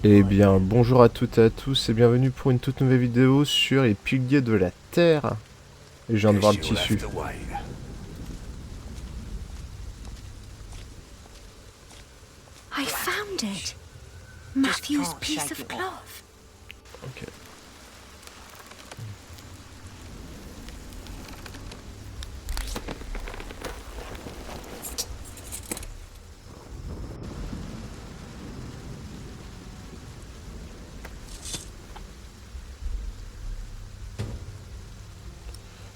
Eh bien, bonjour à toutes et à tous et bienvenue pour une toute nouvelle vidéo sur les piliers de la Terre. Et je viens de voir le tissu. I found it. Matthew's piece of cloth. Ok.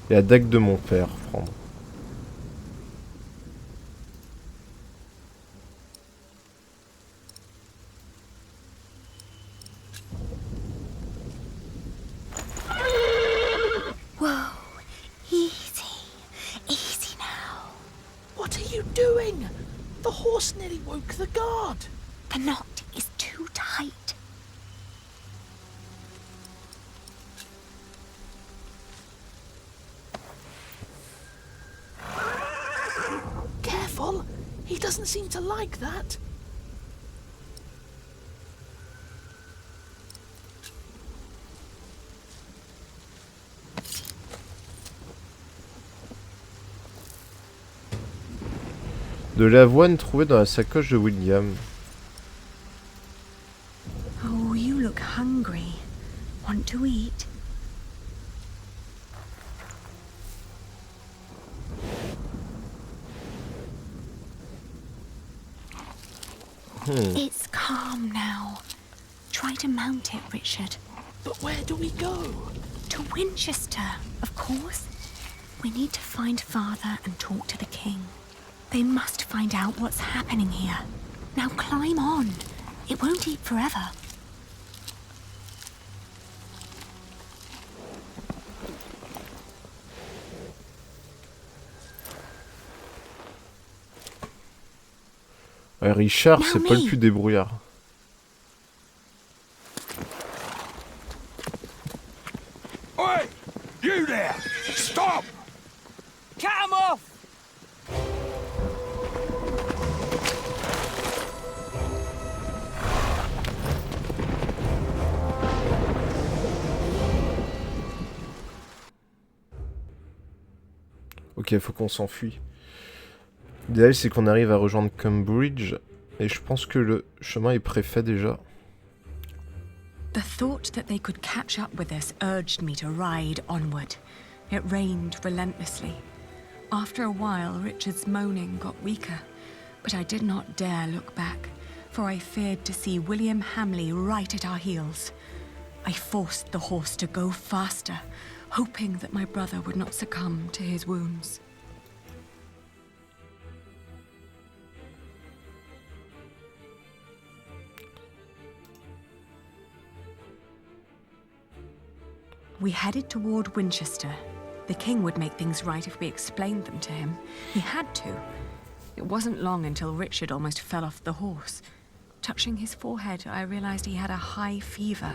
Et la dague de mon père, prendre. Whoa, easy. Easy now. What are you doing? The horse nearly woke the guard. The knot is too tight. Careful, he doesn't seem to like that. De l'avoine trouvée dans la sacoche de William. Oh, you look hungry. Want to eat? It's calm now. Try to mount it, Richard. But where do we go? To Winchester, of course. We need to find Father and talk to the king. They must find out what's happening here. Now climb on. It won't eat forever. Richard, c'est pas le plus débrouillard. Oi! You there! Stop! Cut him off! Ok, faut qu'on s'enfuit. L'idéal, c'est qu'on arrive à rejoindre Cambridge. Et je pense que le chemin est préfet déjà. The thought that they could catch up with us urged me to ride onward. It rained relentlessly. After a while, Richard's moaning got weaker, but I did not dare look back, for I feared to see William Hamley right at our heels. I forced the horse to go faster, hoping that my brother would not succumb to his wounds. We headed toward Winchester. The king would make things right if we explained them to him. He had to. It wasn't long until Richard almost fell off the horse. Touching his forehead, I realized he had a high fever.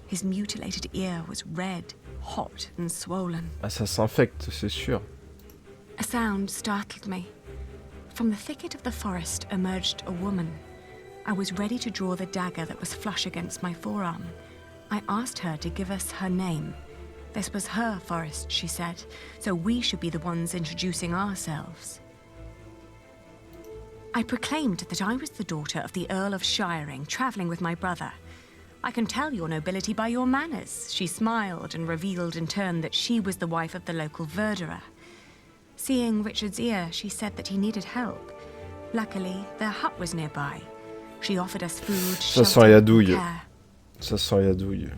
His mutilated ear was red, hot and swollen. Ah, ça s'infecte, c'est sûr. A sound startled me. From the thicket of the forest emerged a woman. I was ready to draw the dagger that was flush against my forearm. I asked her to give us her name. This was her forest, she said, so we should be the ones introducing ourselves. I proclaimed that I was the daughter of the Earl of Shiring, travelling with my brother. I can tell your nobility by your manners. She smiled and revealed in turn that she was the wife of the local verderer. Seeing Richard's ear, she said that he needed help. Luckily, their hut was nearby. She offered us food, Ça sent shelter, la and douille. care. Ça sent la douille.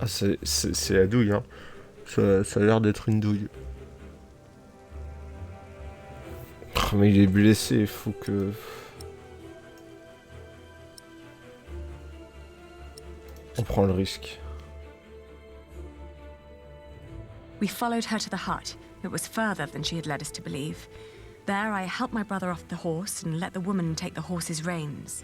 Ah, c'est la douille, hein. Ça a l'air d'être une douille. Oh, mais il est blessé, il faut que... On prend le risque. We followed her to the hut. It was further than she had led us to believe. There, I helped my brother off the horse and let the woman take the horse's reins.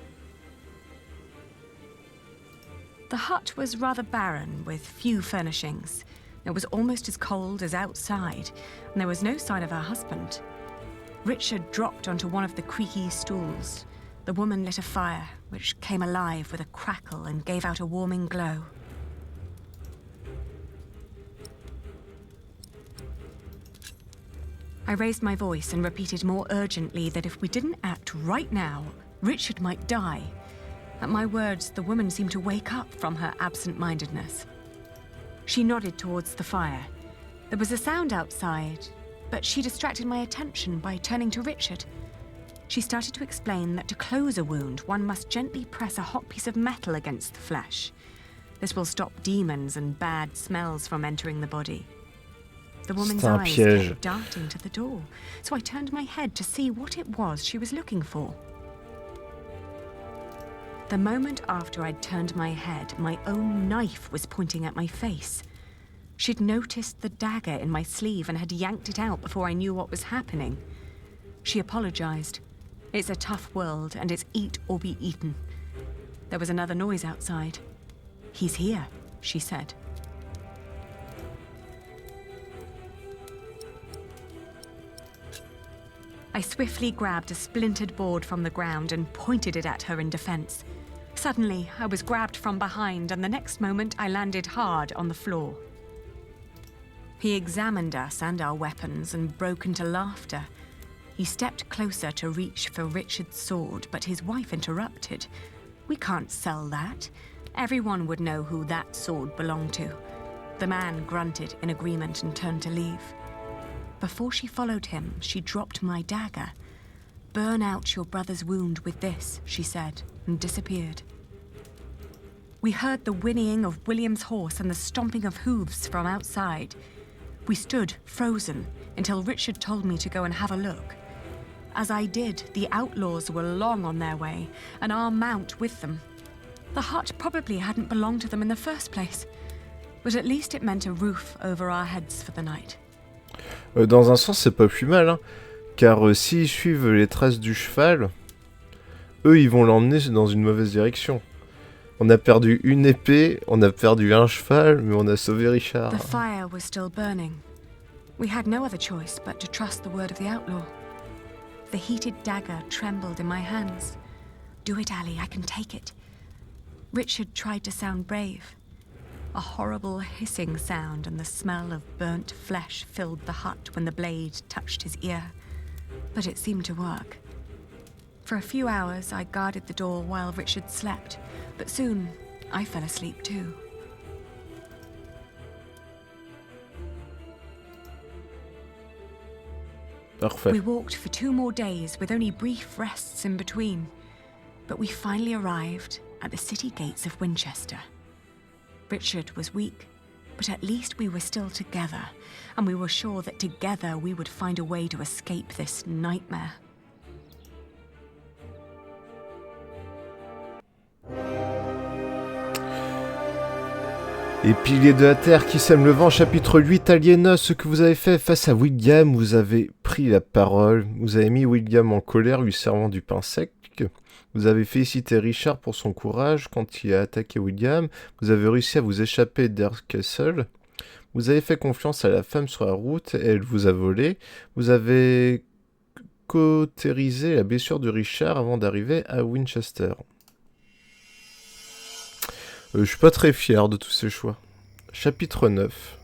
The hut was rather barren, with few furnishings. It was almost as cold as outside, and there was no sign of her husband. Richard dropped onto one of the creaky stools. The woman lit a fire, which came alive with a crackle and gave out a warming glow. I raised my voice and repeated more urgently that if we didn't act right now, Richard might die. At my words, the woman seemed to wake up from her absent-mindedness. She nodded towards the fire. There was a sound outside, but she distracted my attention by turning to Richard. She started to explain that to close a wound, one must gently press a hot piece of metal against the flesh. This will stop demons and bad smells from entering the body. The woman's eyes kept darting to the door, so I turned my head to see what it was she was looking for. The moment after I'd turned my head, my own knife was pointing at my face. She'd noticed the dagger in my sleeve and had yanked it out before I knew what was happening. She apologized. It's a tough world, and it's eat or be eaten. There was another noise outside. "He's here," she said. I swiftly grabbed a splintered board from the ground and pointed it at her in defense. Suddenly, I was grabbed from behind, and the next moment I landed hard on the floor. He examined us and our weapons and broke into laughter. He stepped closer to reach for Richard's sword, but his wife interrupted. "We can't sell that. Everyone would know who that sword belonged to." The man grunted in agreement and turned to leave. Before she followed him, she dropped my dagger. "Burn out your brother's wound with this," she said, and disappeared. We heard the whinnying of William's horse and the stomping of hooves from outside. We stood, frozen, until Richard told me to go and have a look. As I did, the outlaws were long on their way, and our mount with them. The hut probably hadn't belonged to them in the first place, but at least it meant a roof over our heads for the night. Dans un sens, c'est pas plus mal, hein, car s'ils suivent les traces du cheval, eux, ils vont l'emmener dans une mauvaise direction. On a perdu une épée, on a perdu un cheval, mais on a sauvé Richard. The fire was still burning. We had no other choice but to trust the word of the outlaw. The heated dagger trembled in my hands. "Do it, Ali, I can take it." Richard tried to sound brave. A horrible hissing sound and the smell of burnt flesh filled the hut when the blade touched his ear. But it seemed to work. For a few hours, I guarded the door while Richard slept, but soon I fell asleep too. Parfait. We walked for 2 more days with only brief rests in between, but we finally arrived at the city gates of Winchester. Richard was weak, but at least we were still together, and we were sure that together we would find a way to escape this nightmare. Et piliers de la terre qui sème le vent, chapitre 8, Aliénos, ce que vous avez fait face à William, vous avez pris la parole, vous avez mis William en colère, lui servant du pain sec, vous avez félicité Richard pour son courage quand il a attaqué William, vous avez réussi à vous échapper d'Aircastle, vous avez fait confiance à la femme sur la route et elle vous a volé, vous avez cautérisé la blessure de Richard avant d'arriver à Winchester. Je suis pas très fier de tous ces choix. Chapitre 9.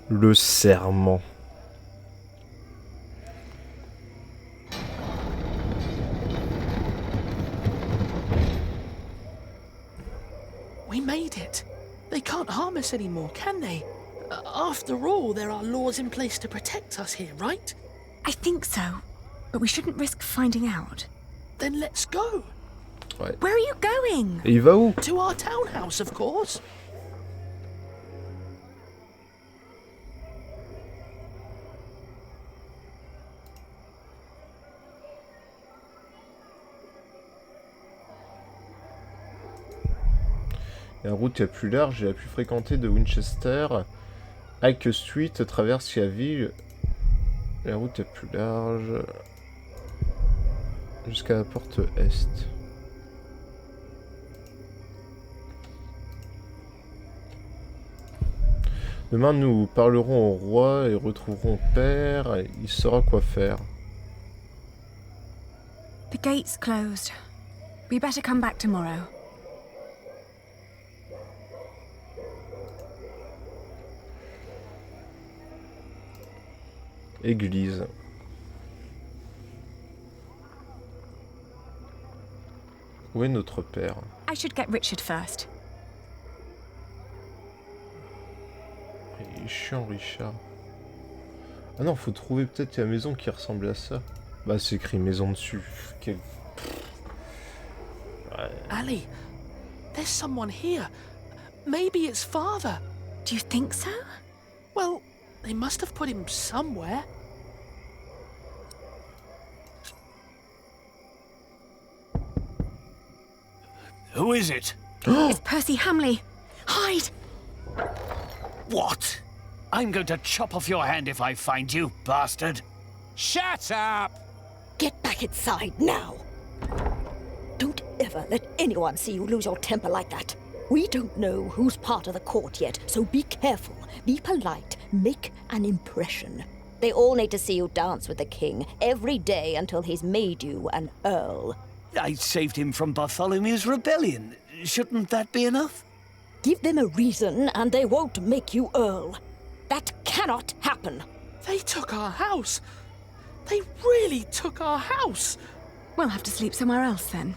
Le serment. We made it. They can't harm us anymore, can they? After all, there are laws in place to protect us here, right? I think so, but we shouldn't risk finding out. Then let's go. Ouais. Where are you going? Et il va où? To our townhouse, of course. La route la plus large et la plus fréquentée de Winchester, High Street, traverse la ville. La route la plus large jusqu'à la porte est. Demain, nous parlerons au roi et retrouverons père. Il saura quoi faire. The gate's closed. We better come back tomorrow. Église. Où est notre père? I should get Richard first. Il est chiant, Richard. Ah non, faut trouver peut-être la maison qui ressemble à ça. Bah, c'est écrit maison dessus. Quel... Ouais. Ali, there's someone here. Maybe it's father. Do you think so? Well, they must have put him somewhere. Who is it? It's Percy Hamley. Hide! What? I'm going to chop off your hand if I find you, bastard. Shut up! Get back inside now! Don't ever let anyone see you lose your temper like that. We don't know who's part of the court yet, so be careful, be polite, make an impression. They all need to see you dance with the king every day until he's made you an earl. I saved him from Bartholomew's rebellion. Shouldn't that be enough? Give them a reason and they won't make you earl. That cannot happen. They took our house. They really took our house. We'll have to sleep somewhere else then.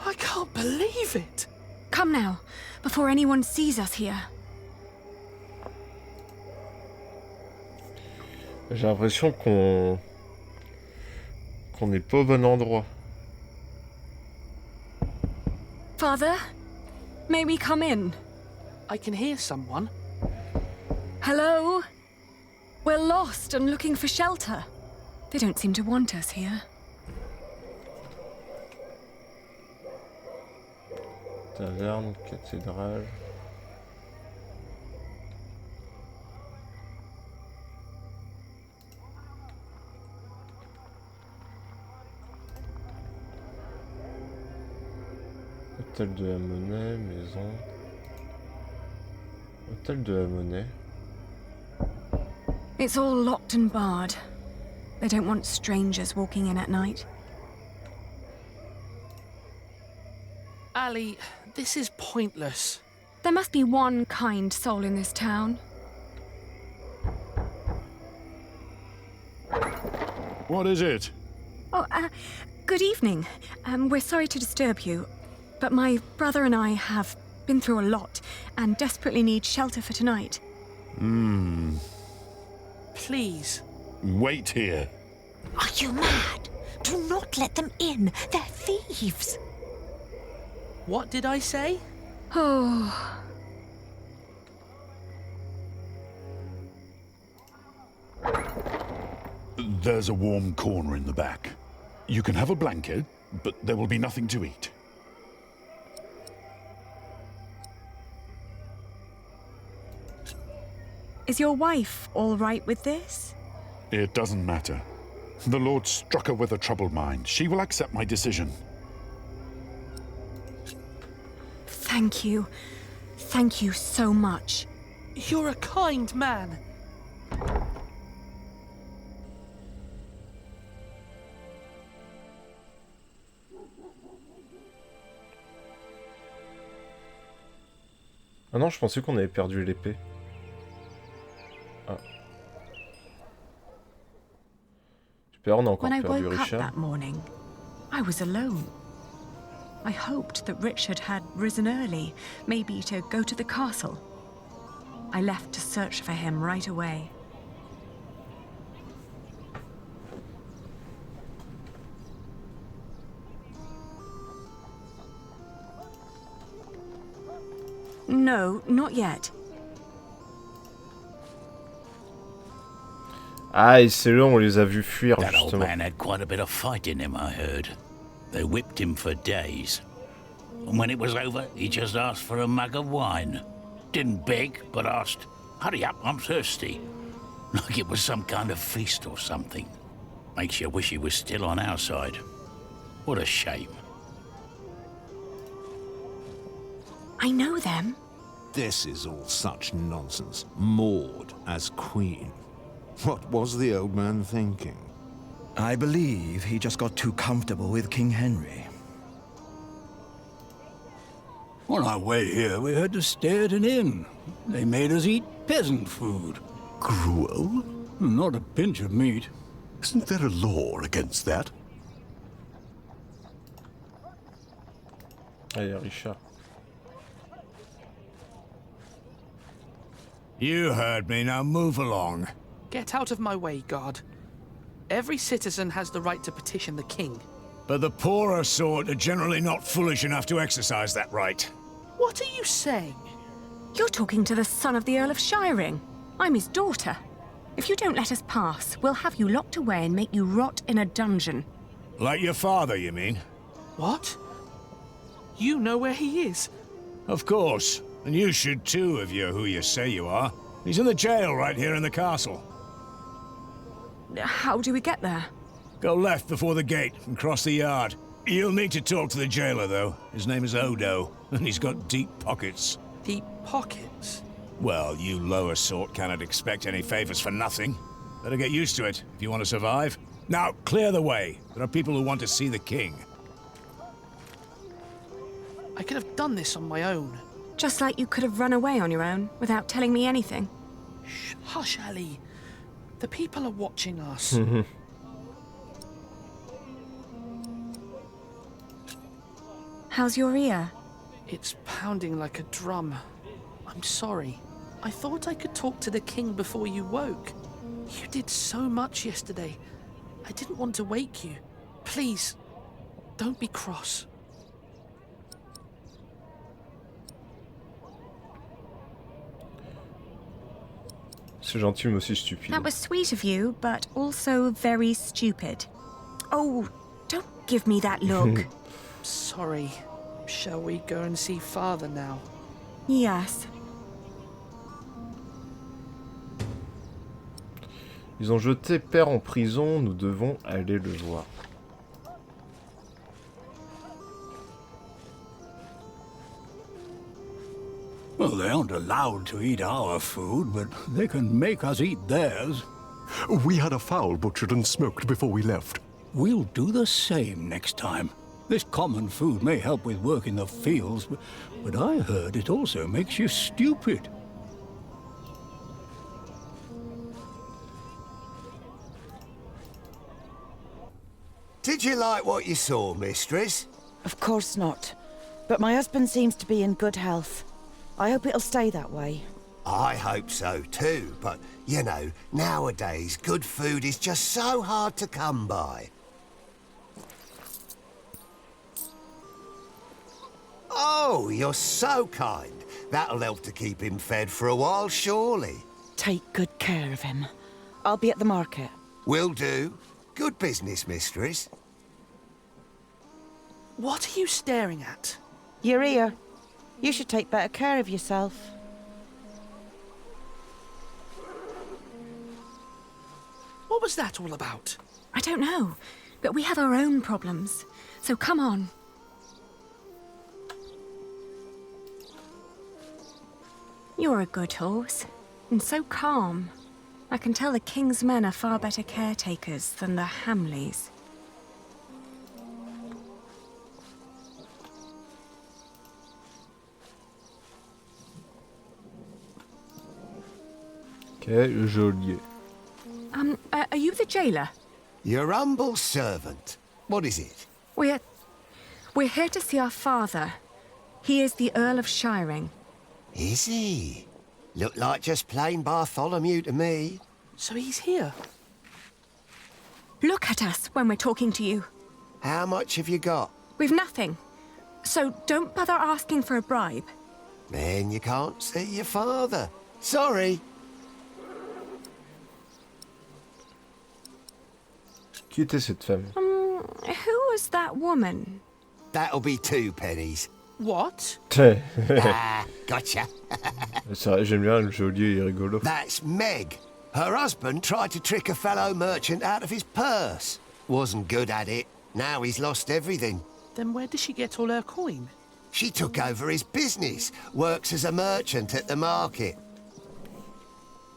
I can't believe it. Come now, before anyone sees us here. J'ai l'impression qu'on n'est pas au bon endroit. Father, may we come in? I can hear someone. Hello? We're lost and looking for shelter. They don't seem to want us here. Taverne, cathédrale. Hôtel de la Monnaie, maison. Hôtel de la Monnaie. It's all locked and barred. They don't want strangers walking in at night. Ali, this is pointless. There must be one kind soul in this town. What is it? Oh, good evening. We're sorry to disturb you, but my brother and I have been through a lot and desperately need shelter for tonight. Please. Wait here. Are you mad? Do not let them in. They're thieves. What did I say? Oh, There's a warm corner in the back. You can have a blanket, but there will be nothing to eat. is your wife all right with this? It doesn't matter. The Lord struck her with a troubled mind. She will accept my decision. Thank you. Thank you so much. You're a kind man. Ah non, je pensais qu'on avait perdu l'épée. Ah. Super, on a encore When I perdu woke up Richard. that morning, I was alone. I hoped that Richard had risen early, maybe to go to the castle. I left to search for him right away. No, not yet. Ah, et c'est là où on les a vus fuir, That old justement. man had quite a bit of fight in him, I heard. They whipped him for days. and when it was over, he just asked for a mug of wine. Didn't beg, but asked, "Hurry up, I'm thirsty." Like it was some kind of feast or something. Makes you wish he was still on our side. What a shame. I know them. This is all such nonsense. Maud as queen. What was the old man thinking? I believe he just got too comfortable with King Henry. On our way here, we had to stay at an inn. They made us eat peasant food. Gruel? Not a pinch of meat. Isn't there a law against that? Allez, Richard. You heard me, now move along. Get out of my way, guard. Every citizen has the right to petition the king. But the poorer sort are generally not foolish enough to exercise that right. What are you saying? You're talking to the son of the Earl of Shiring. I'm his daughter. If you don't let us pass, we'll have you locked away and make you rot in a dungeon. Like your father, you mean? What? You know where he is? Of course. And you should too, if you're who you say you are. He's in the jail right here in the castle. How do we get there? Go left before the gate and cross the yard. You'll need to talk to the jailer, though. His name is Odo, and he's got deep pockets. Deep pockets? Well, you lower sort cannot expect any favors for nothing. Better get used to it if you want to survive. Now, clear the way. There are people who want to see the king. I could have done this on my own. Just like you could have run away on your own without telling me anything. Shh, hush, Ali. The people are watching us. How's your ear? It's pounding like a drum. I'm sorry. I thought I could talk to the king before you woke. You did so much yesterday. I didn't want to wake you. Please, don't be cross. C'est gentil, mais aussi stupide. That was sweet of you, but also very stupid. Oh, don't give me that look. Sorry. Shall we go and see father now? Yes. Ils ont jeté père en prison, nous devons aller le voir. Well, they aren't allowed to eat our food, but they can make us eat theirs. We had a fowl butchered and smoked before we left. We'll do the same next time. This common food may help with work in the fields, but I heard it also makes you stupid. Did you like what you saw, mistress? Of course not. But my husband seems to be in good health. I hope it'll stay that way. I hope so too, but, you know, nowadays good food is just so hard to come by. Oh, you're so kind. That'll help to keep him fed for a while, surely. Take good care of him. I'll be at the market. Will do. Good business, mistress. What are you staring at? Your ear. You should take better care of yourself. What was that all about? I don't know, but we have our own problems. So come on. You're a good horse, and so calm. I can tell the king's men are far better caretakers than the Hamleys. Ok, le geôlier. Are you the jailer? Your humble servant. What is it? We're here to see our father. He is the Earl of Shiring. Is he? Look like just plain Bartholomew to me. So he's here? Look at us when we're talking to you. How much have you got? We've nothing. So don't bother asking for a bribe. Then you can't see your father. Sorry. Qui était cette femme? Who was that woman? That'll be 2 pennies. What? Ah, gotcha. C'est vrai, j'aime bien le geôlier, il est rigolo. That's Meg. Her husband tried to trick a fellow merchant out of his purse. Wasn't good at it. Now he's lost everything. Then where does she get all her coin? She took over his business, works as a merchant at the market.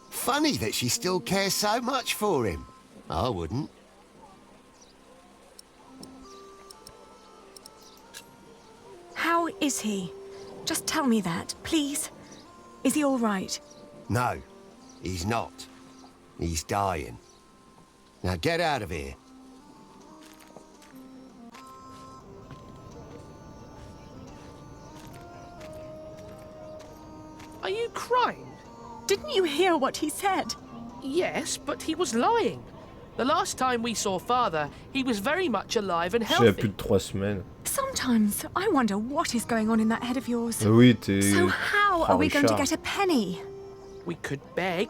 Funny that she still cares so much for him. I wouldn't. How is he? Just tell me that, please. Is he all right? No, he's not. He's dying. Now get out of here. Are you crying? Didn't you hear what he said? Yes, but he was lying. The last time we saw Father, he was very much alive and J'ai plus healthy. de 3 semaines. Sometimes I wonder what is going on in that head of yours. Oui, t'es... So how are we going to Richard. get a penny? We could beg.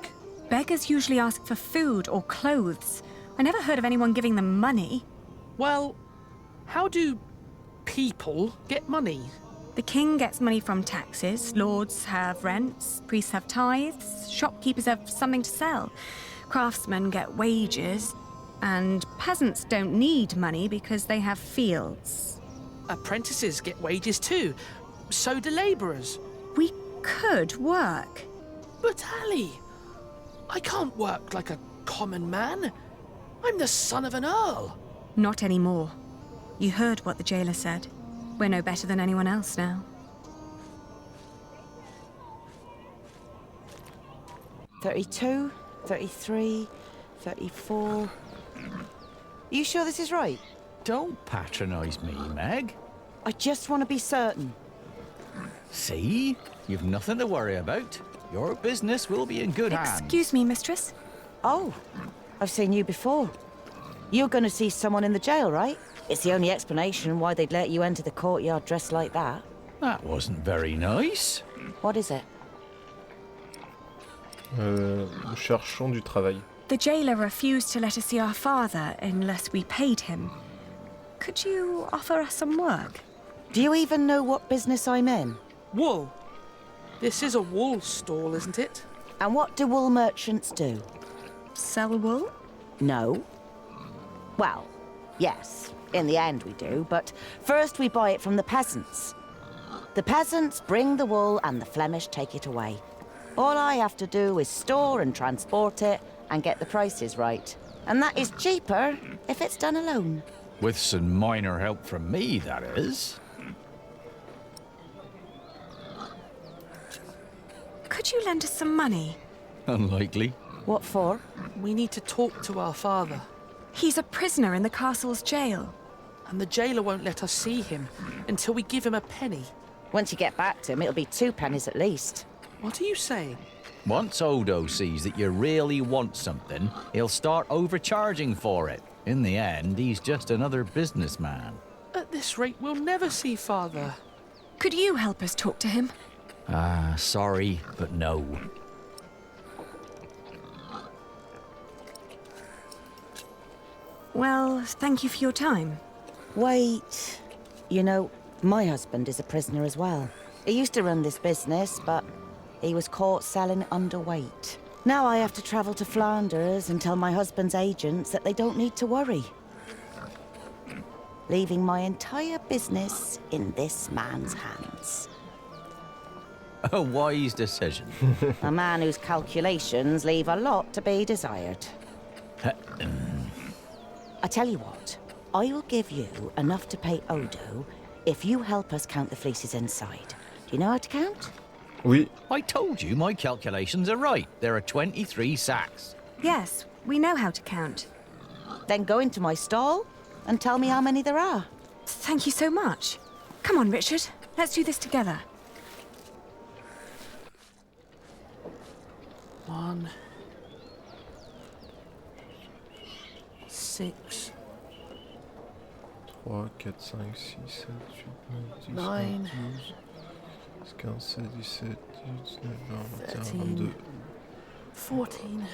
Beggars usually ask for food or clothes. I never heard of anyone giving them money. Well, how do people get money? The king gets money from taxes, lords have rents, priests have tithes, shopkeepers have something to sell, craftsmen get wages, and peasants don't need money because they have fields. Apprentices get wages too. So do labourers. We could work. But Ali, I can't work like a common man. I'm the son of an earl. Not anymore. You heard what the jailer said. We're no better than anyone else now. 32, 33, 34. You sure this is right? Don't patronise me, Meg. I just want to be certain. See? You've nothing to worry about. Your business will be in good hands. Excuse me, mistress. Oh, I've seen you before. You're going to see someone in the jail, right? It's the only explanation why they'd let you enter the courtyard dressed like that. That wasn't very nice. What is it? Nous cherchons du travail. The jailer refused to let us see our father unless we paid him. Could you offer us some work? Do you even know what business I'm in? Wool. This is a wool stall, isn't it? And what do wool merchants do? Sell wool? No. Well, yes, in the end we do, but first we buy it from the peasants. The peasants bring the wool and the Flemish take it away. All I have to do is store and transport it and get the prices right. And that is cheaper if it's done alone. With some minor help from me, that is. Could you lend us some money? Unlikely. What for? We need to talk to our father. He's a prisoner in the castle's jail. And the jailer won't let us see him until we give him a penny. Once you get back to him, it'll be 2 pennies at least. What are you saying? Once Odo sees that you really want something, he'll start overcharging for it. In the end, he's just another businessman. At this rate, we'll never see Father. Could you help us talk to him? Sorry, but no. Well, thank you for your time. Wait. You know, my husband is a prisoner as well. He used to run this business, but he was caught selling underweight. Now I have to travel to Flanders and tell my husband's agents that they don't need to worry. Leaving my entire business in this man's hands. A wise decision. A man whose calculations leave a lot to be desired. I tell you what, I will give you enough to pay Odo if you help us count the fleeces inside. Do you know how to count? Oui. I told you my calculations are right. There are 23 sacks. Yes, we know how to count. Then go into my stall and tell me how many there are. Thank you so much. Come on, Richard. Let's do this together. 1, 6, 3, 4, 5, 6, 7, 8, 9, 9, 10, 11, 12, 15, 16, 17, 18, 19, 14,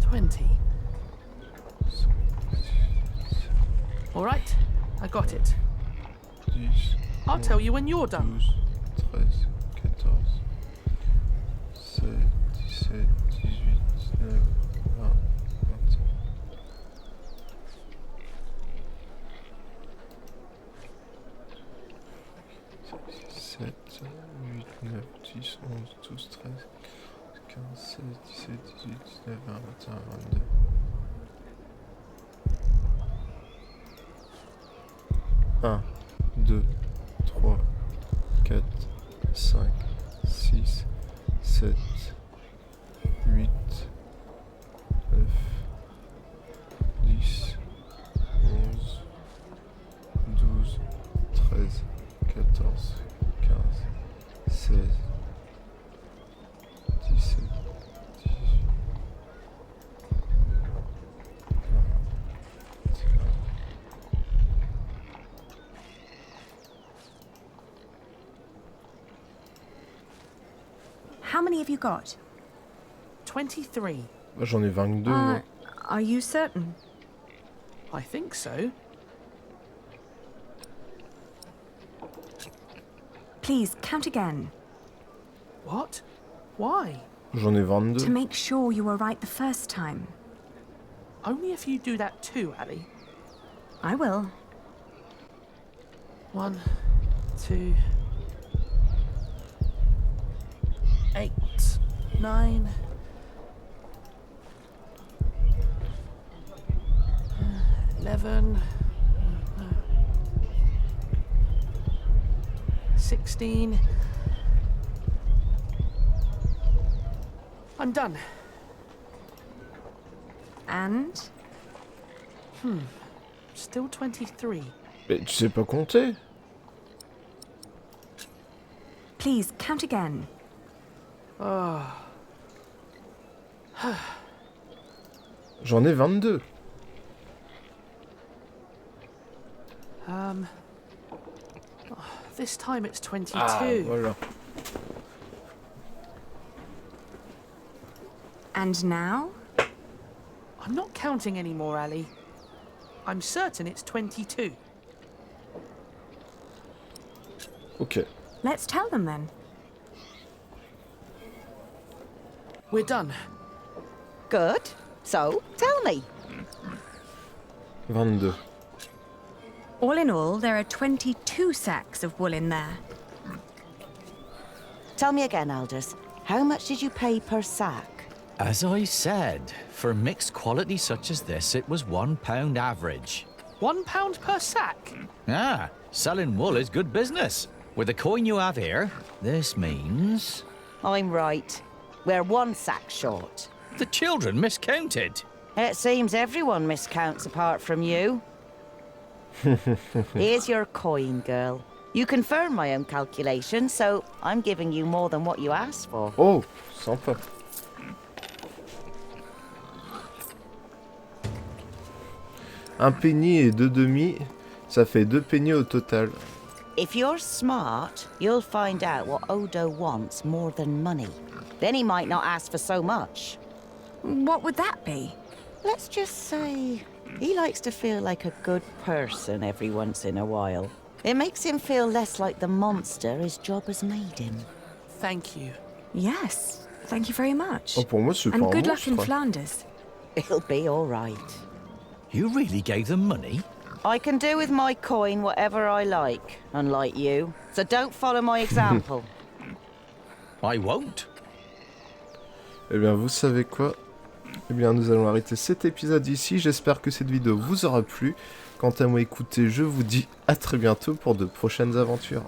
20. All right, I got it. 10, I'll tell you when you're done. 12, 13, 14, 16, 17, 18, 19, 20, 7, 8, 9, 10, 11, 12, 13, 15, 16, 17, 18, 19, 20, 21, 22. 1, 2, 3, 4, 5, 6, 7, 8, 9, 10, 11, 12, 13, 14, 15, 16, 17, 18, 19. How many have you got? 23. J'en ai 22, moi. Are you certain? I think so. Please, count again. What? Why? J'en ai To 22. make sure you were right the first time. Only if you do that too, Ali. I will. 1, 2, 8, 9, 11, 16. I'm done. And? Still 23. Mais tu sais pas compter? Please, count again. J'en ai 22. This time it's 22. Ah, voilà. And now? I'm not counting anymore, Ali. I'm certain it's 22. Ok. Let's tell them then. We're done. Good. So, tell me. 22. All in all, there are 22 sacks of wool in there. Tell me again, Aldous. How much did you pay per sack? As I said, for mixed quality such as this, it was £1 average. £1 per sack? Ah, selling wool is good business. With the coin you have here, this means... I'm right. We're 1 sack short. The children miscounted. It seems everyone miscounts apart from you. Here's your coin, girl. You confirm my own calculation, so I'm giving you more than what you asked for. Oh, sympa. Un penny et 2 demi, ça fait 2 pennies au total. If you're smart, you'll find out what Odo wants more than money. Then he might not ask for so much. What would that be? Let's just say he likes to feel like a good person every once in a while. It makes him feel less like the monster his job has made him. Thank you. Yes, thank you very much. Oh, pour moi, c'est pas And un good luck in monstre. Flanders. It'll be all right. You really gave them money? I can do with my coin whatever I like, unlike you. So don't follow my example. I won't. Eh bien, vous savez quoi? Eh bien, nous allons arrêter cet épisode ici. J'espère que cette vidéo vous aura plu. Quant à moi, écoutez, je vous dis à très bientôt pour de prochaines aventures.